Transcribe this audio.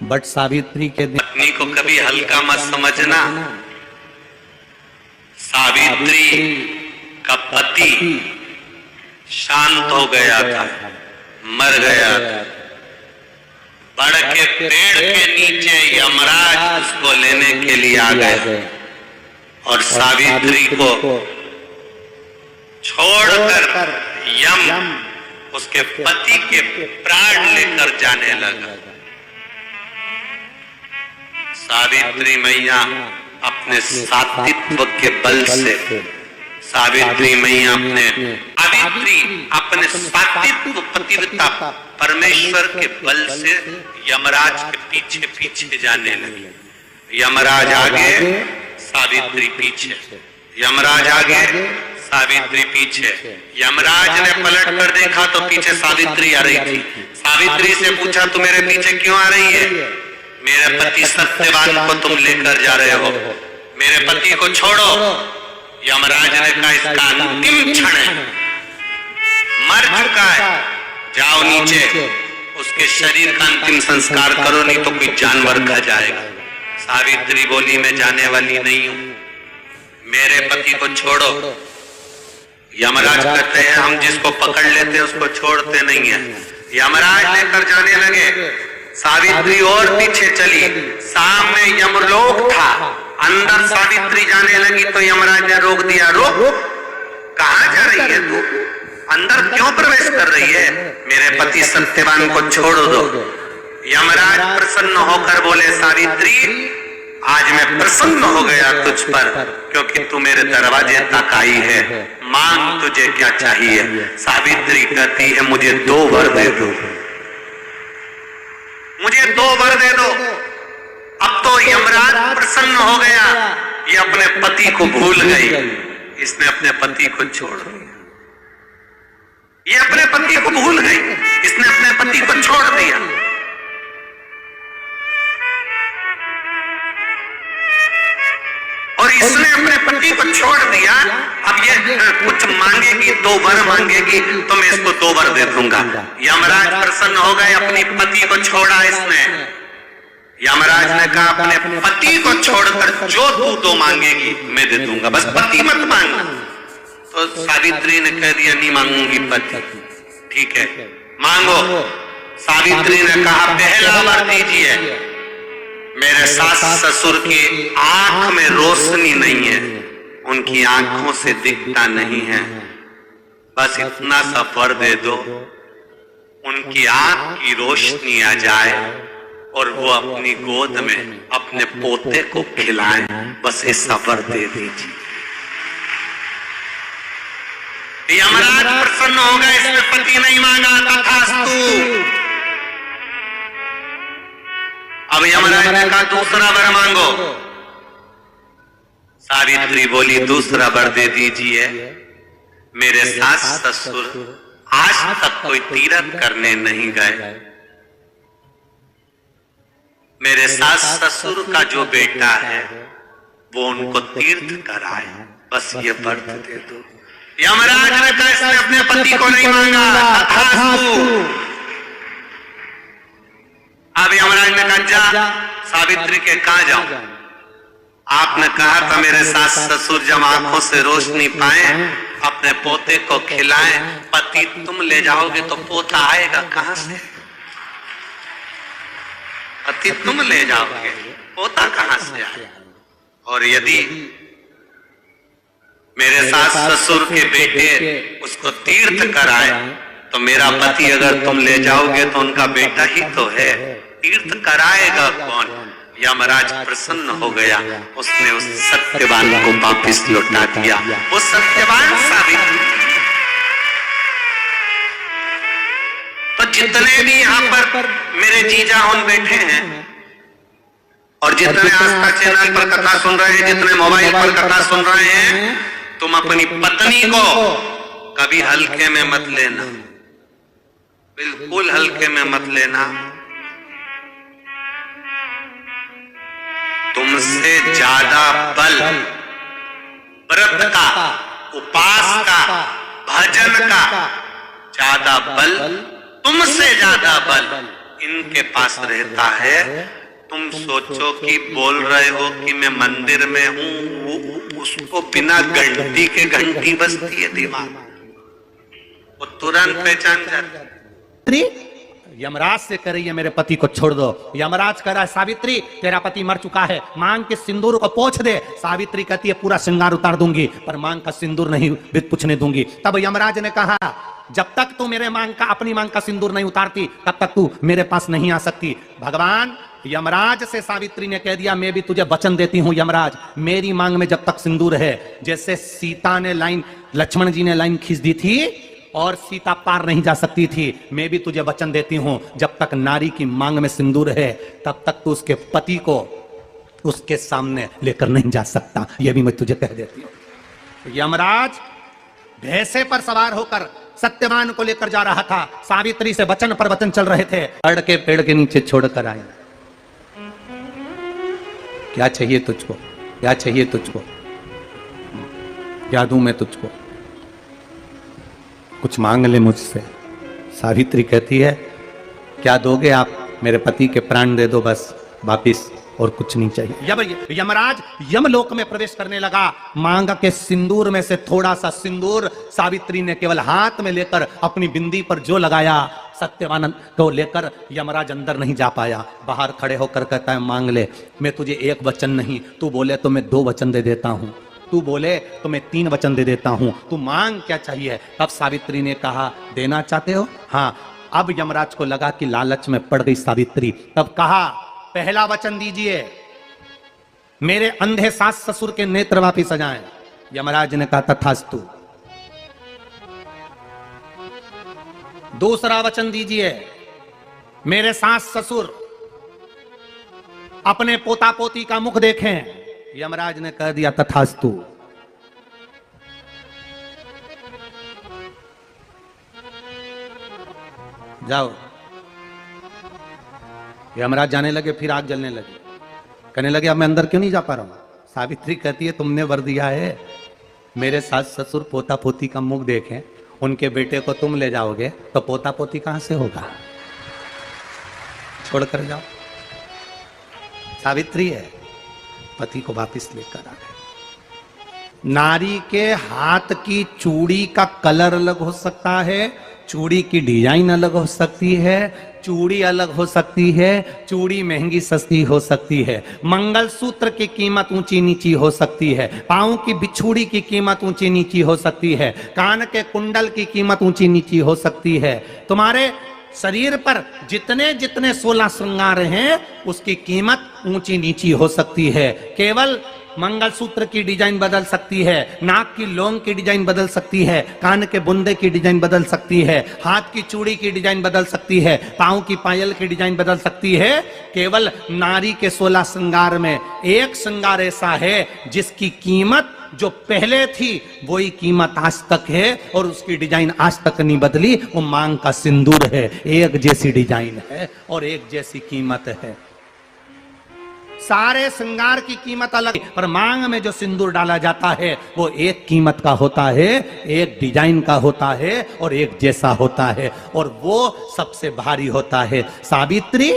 But Savitri के दिन पत्नी को कभी हल्का मत समझना। सावित्री का पति शांत हो गया था, मर गया था। बड़ के पेड़ के नीचे यमराज उसको लेने के लिए आ गए और सावित्री को छोड़कर यम उसके पति के प्राण लेकर जाने लगा। सावित्री मैया अपने सात्वित्व के बल से, सावित्री मैया अपने सात्वित्व पतिव्रता परमेश्वर के बल से यमराज के पीछे पीछे जाने लगी। यमराज आगे, सावित्री पीछे, यमराज आगे, सावित्री पीछे। यमराज ने पलट कर देखा तो पीछे सावित्री आ रही थी। सावित्री से पूछा, तू मेरे पीछे क्यों आ रही है? मेरे पति सत्यवान को तुम लेकर जा रहे हो, मेरे पति को छोड़ो। यमराज ने कहा, इसका अंतिम क्षण है, मर चुका है, जाओ नीचे उसके शरीर का अंतिम संस्कार करो, नहीं तो कोई जानवर खा जाएगा। सावित्री बोली, मैं जाने वाली नहीं हूं, मेरे पति को छोड़ो। यमराज कहते हैं, हम जिसको पकड़ लेते हैं उसको छोड़ते नहीं है। यमराज लेकर जाने लगे, सावित्री और पीछे चली। सामने यमलोक था, अंदर सावित्री जाने लगी तो यमराज ने रोक दिया। रोक, कहां जा रही है तू? अंदर क्यों प्रवेश कर रही है? मेरे पति सत्यवान को छोड़ दो। यमराज प्रसन्न होकर बोले, सावित्री आज मैं प्रसन्न हो गया तुझ पर, क्योंकि तू मेरे दरवाजे तक आई है। मांग, तुझे क्या चाहिए? सावित्री कहती है, मुझे 2 वर दे दो, मुझे 2 वर दे दो। अब तो यमराज प्रसन्न हो गया, ये अपने पति को भूल गई, इसने अपने पति को छोड़ दिया। ये अपने पति को भूल गई, इसने अपने पति को छोड़ दिया। और इसने अपने पति को छोड़ दिया। अब ये कुछ मांगेगी, 2 वर मांगेगी तो मैं इसको 2 वर दे दूंगा। यमराज प्रसन्न हो गए, अपनी पति को छोड़ा इसने। यमराज ने कहा, अपने पति को छोड़कर जो तू 2 मांगेगी मैं दे दूंगा, बस पति मत मांग। तो सावित्री ने कह दिया, नहीं मांगूंगी पति। ठीक है, मांगो। सावित्री ने कहा, पहला वर दीजिए, मेरे सास ससुर की आंख में रोशनी नहीं है, उनकी आंखों से दिखता नहीं है, बस इतना सा वर दे दो, उनकी आंख की रोशनी आ जाए और वो अपनी गोद में अपने पोते को खिलाएं, बस ऐसा वर दे दीजिए। यमराज प्रसन्न हो गए, इसने पति नहीं मांगा, तथास्तु। अब यमराज ने कहा, दूसरा वर मांगो। सावित्री बोली, दूसरा वर दे दीजिए, मेरे सास ससुर आज तक कोई तीर्थ करने नहीं गए, मेरे सास ससुर का जो बेटा है वो उनको तीर्थ कराए, बस ये व्रत दे दो। यमराज ने कहा, इसने अपने पति को नहीं मांगा, तथास्तु। अब यमराज ने कहा, जा सावित्री के कहा जाऊं? आपने कहा था मेरे सास ससुर जब आंखों से रोशनी पाए अपने पोते को खिलाएं, पति तुम ले जाओगे तो पोता आएगा कहां से? पति तुम ले जाओगे, पोता कहां से आएगा? और यदि मेरे सास ससुर के बेटे उसको तीर्थ कराए तो मेरा पति अगर तुम ले जाओगे तो उनका बेटा ही तो है, तीर्थ कराएगा कौन? यमराज प्रसन्न हो गया, उसने उस सत्यवान को वापिस लौटा दिया। वो सत्यवान सावित्री। तो जितने भी यहाँ पर मेरे जीजा उन बैठे हैं और जितने आस्था चैनल पर कथा सुन रहे हैं, जितने मोबाइल पर कथा सुन रहे हैं, तुम अपनी पत्नी को कभी हल्के में मत लेना, बिल्कुल हल्के में मत लेना। तुमसे ज्यादा बल व्रत का, उपास का, भजन का ज्यादा बल, तुमसे ज्यादा बल इनके पास रहता है। तुम सोचो कि बोल रहे हो कि मैं मंदिर में हूं, उसको बिना घंटी के घंटी बजती है दिमाग, वो तुरंत पहचान जाती। यमराज से कह रही है मेरे पति को छोड़ दो। यमराज कह रहा है सावित्री तेरा पति मर चुका है, मांग के सिंदूर को पोंछ दे। सावित्री कहती है पूरा श्रृंगार उतार दूंगी पर मांग का सिंदूर नहीं पूछने दूंगी। तब यमराज ने कहा जब तक तू मेरे मांग का अपनी मांग का सिंदूर नहीं उतारती तब तक तू मेरे पास नहीं आ सकती। भगवान यमराज से सावित्री ने कह दिया मैं भी तुझे वचन देती हूं यमराज, मेरी मांग में जब तक सिंदूर है, जैसे सीता ने लाइन, लक्ष्मण जी ने लाइन खींच दी थी और सीता पार नहीं जा सकती थी, मैं भी तुझे वचन देती हूं जब तक नारी की मांग में सिंदूर है तब तक तू उसके पति को उसके सामने लेकर नहीं जा सकता। यह भी मैं तुझे कह देती हूं। यमराज भैंसे पर सवार होकर सत्यवान को लेकर जा रहा था। सावित्री से वचन पर वचन चल रहे थे। अड़ के पेड़ के नीचे छोड़कर आए। क्या चाहिए तुझको, क्या चाहिए तुझको, क्या दूं मैं तुझको, कुछ मांग ले मुझसे। सावित्री कहती है क्या दोगे आप, मेरे पति के प्राण दे दो बस, वापिस और कुछ नहीं चाहिए। यमराज यमलोक में प्रवेश करने लगा। मांग के सिंदूर में से थोड़ा सा सिंदूर सावित्री ने केवल हाथ में लेकर अपनी बिंदी पर जो लगाया, सत्यवान को लेकर यमराज अंदर नहीं जा पाया। बाहर खड़े होकर कहता है मांग ले, मैं तुझे एक वचन नहीं, तू बोले तो मैं 2 वचन दे देता हूं, तू बोले तो मैं 3 वचन दे देता हूं, तू मांग क्या चाहिए। तब सावित्री ने कहा देना चाहते हो? हाँ। अब यमराज को लगा कि लालच में पड़ गई सावित्री। तब कहा पहला वचन दीजिए, मेरे अंधे सास ससुर के नेत्र वापिस आ जाएं। यमराज ने कहा तथास्तु। दूसरा वचन दीजिए, मेरे सास ससुर अपने पोता पोती का मुख देखें। यमराज ने कह दिया तथास्तु। जाओ। यमराज जाने लगे, फिर आग जलने लगी। कहने लगे अब मैं अंदर क्यों नहीं जा पा रहा हूं। सावित्री कहती है तुमने वर दिया है, मेरे सास ससुर पोता पोती का मुख देखें, उनके बेटे को तुम ले जाओगे तो पोता पोती कहां से होगा, छोड़कर जाओ। सावित्री है, पति को वापिस लेकर आ गए। नारी के हाथ की चूड़ी का कलर अलग हो सकता है, चूड़ी की डिजाइन अलग हो सकती है, चूड़ी अलग हो सकती है, चूड़ी महंगी सस्ती हो सकती है, मंगलसूत्र की कीमत ऊंची नीची हो सकती है, पांव की बिछुड़ी की कीमत ऊंची नीची हो सकती है, कान के कुंडल की कीमत ऊंची नीची हो सकती है। तुम्हारे शरीर पर जितने जितने 16 श्रृंगार हैं उसकी कीमत ऊंची नीची हो सकती है। केवल मंगलसूत्र की डिजाइन बदल सकती है, नाक की लौंग की डिजाइन बदल सकती है, कान के बुंदे की डिजाइन बदल सकती है, हाथ की चूड़ी की डिजाइन बदल सकती है, पांव की पायल की डिजाइन बदल सकती है। केवल नारी के 16 श्रृंगार में एक श्रृंगार ऐसा है जिसकी कीमत जो पहले थी वही कीमत आज तक है और उसकी डिजाइन आज तक नहीं बदली। वो मांग का सिंदूर है, एक जैसी डिजाइन है और एक जैसी कीमत है। सारे श्रृंगार की कीमत अलग, पर मांग में जो सिंदूर डाला जाता है वो एक कीमत का होता है, एक डिजाइन का होता है और एक जैसा होता है और वो सबसे भारी होता है। सावित्री